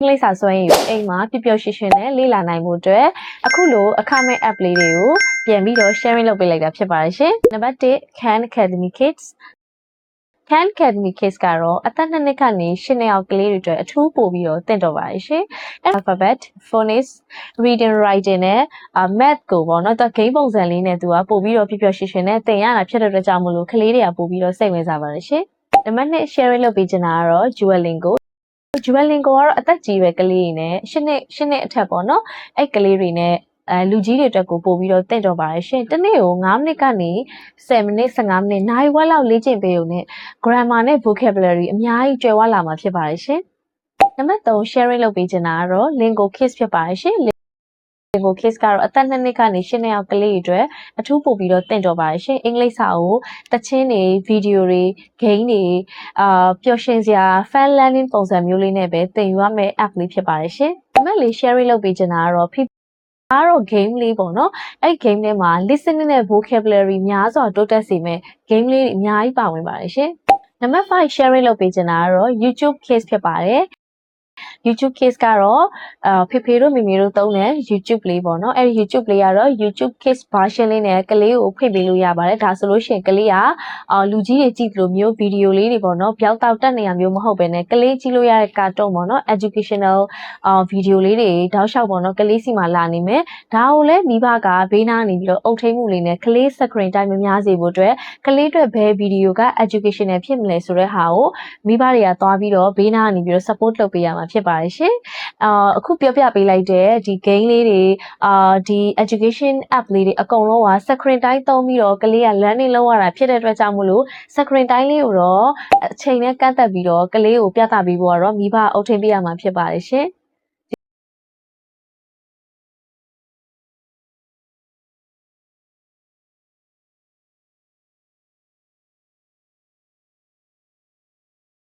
လိပ်စာစွမ်းရည်ကိုအိမ်မှာပျော်ပျော်ရွှင်ရွှင်နဲ့လေ့လာနိုင်မှုအတွက်အခုလိုအခမဲ့ app လေးတွေကိုပြန်ပြီးတော့ sharing လုပ်ပေးလိုက်တာဖြစ်ပါတယ်ရှင်။နံပါတ်1 Khan Academy Kids Khan Academy Kids ကတော့အသက်2နှစ်ကနေ8နှစ်အောက်ကလေးတွေအတွက်အထူးပို့ပြီးတော့သင်တော်ပါတယ်ရှင်။ Alphabet, phonics, reading, writing နဲ့math ကိုပေါ့နော်။ game ပုံစံလေးနဲ့သူကပို့ပြီးတော့ပျော်ပျော်ရွှင်ရွှင်နဲ့သင်ရတာဖြစ်တဲ့အတွက်ကြောင့်မလို့ကလေးတွေကပို့ပြီးတော့စိတ်ဝင်စားပါတယ်ရှင်။နံပါတ်2 sharing လုပ်ပေးချင်တာကတော့ Duolingo Duolingo ကတော့အသက်ကြီးပဲကလေးတွေနဲ့8နှစ်အထက်ပေါ့နော်အဲ့ကလေးတွေနဲ့လူကြီးတွေအတွက်ကိုပို့ပြီးတော့တင့်တော်ပါတယ်ရှင်။တနေ့ကို9မိနစ်ကနေ10မိနစ်15မိနစ်နိုင်ဝက်လောက်လေ့ကျင့်ပေးရုံနဲ့ grammar နဲ့ vocabulary အများကြီးကျွယ်ဝလာမှာဖြစ်ပါတယ်ရှင်။နံပါတ်3 sharing လုပ်ပေးချင်တာကတော့ Lingo Kids ဖြစ်ပါတယ်ရှင်။ Lingo Kids ကတော့အသက်2နှစ်ကနေ8နှစ်အောက်ကလေးတွေအတွက်အထူးပို့ပြီးတော့တင့်တော်ပါတယ်ရှင်။အင်္ဂလိပ်စာကိုတခြင်းတွေဗီဒီယိုတွေဂိမ်းတွေပျော်ရွှင်စရာ fun learning ပုံစံမျိုးလေးနဲ့ပဲသင်ယူရမယ့် app လေးဖြစ်ပါတယ်ရှင်။နံပါတ်4 sharing လုပ်ပေးချင်တာကတော့အားတော့ game လေးပေါ့နော်အဲ့ game ထဲမှာ listening နဲ့ vocabulary များစွာတိုးတက်စေမယ့် game လေးတွေအများကြီးပါဝင်ပါတယ်ရှင်နံပါတ်5 sharing လုပ်ပေးချင်တာကတော့ YouTube Kids ဖြစ်ပါတယ်YouTube Kids ကတော့ဖေဖေတို့မေမေတို့သုံးတဲ့ YouTube လေးပေါ့နော်အဲ့ဒီ YouTube လေးကတော့ YouTube Kids version လေးနဲ့ကလေးကိုဖွင့်ပေးလို့ရပါတယ်ဒါဆိုလို့ရှိရင်ကလေးကလူကြီးတွေကြည့်လို့မျိုးဗီဒီယိုလေးတွေပေါ့နော်ပြောက်တောက်တက်နေရမျိုးမဟုတ်ဘဲနဲ့ကလေးကြည့်လို့ရတဲ့ကာတွန်းပေါ့နော် educational ဗီဒီယိုလေးတွေတောက်လျှောက်ပေါ့နော်ကလေးစီမှာလာနေမယ်ဒါကိုလည်းမိဘကဘေးနားနေပြီးတော့အုပ်ထိန်းမှုလေးနဲ့ကလေး screen time များစေဖို့အတွက်ကလေးတွေဘယ်ဗီဒီယိုက educational ဖြစ်မလဲဆိုတဲ့ဟာကိုမိဘတွေကသွားပြီးတော့ဘေးနားနေပြီးတော့ support လုပ်ပေးရမှာဖြစ်ပါတယ်ရှင်အခုပြောပြပေးလိုက်တဲ့ဒီ game လေးတွေဒီ education app လေးတွေအကုန်လုံးက screen time သုံးပြီးတော့ကလေးက learning လုပ်ရတာဖြစ်တဲ့အတွက်ကြောင့်မို့လို့ screen time လေးကိုတော့အချိန်နဲ့ကန့်သက်ပြီးတော့ကလေးကိုပြသပေးဖို့ကတော့မိဘအုပ်ထိန်းပေးရမှာဖြစ်ပါတယ်ရှင်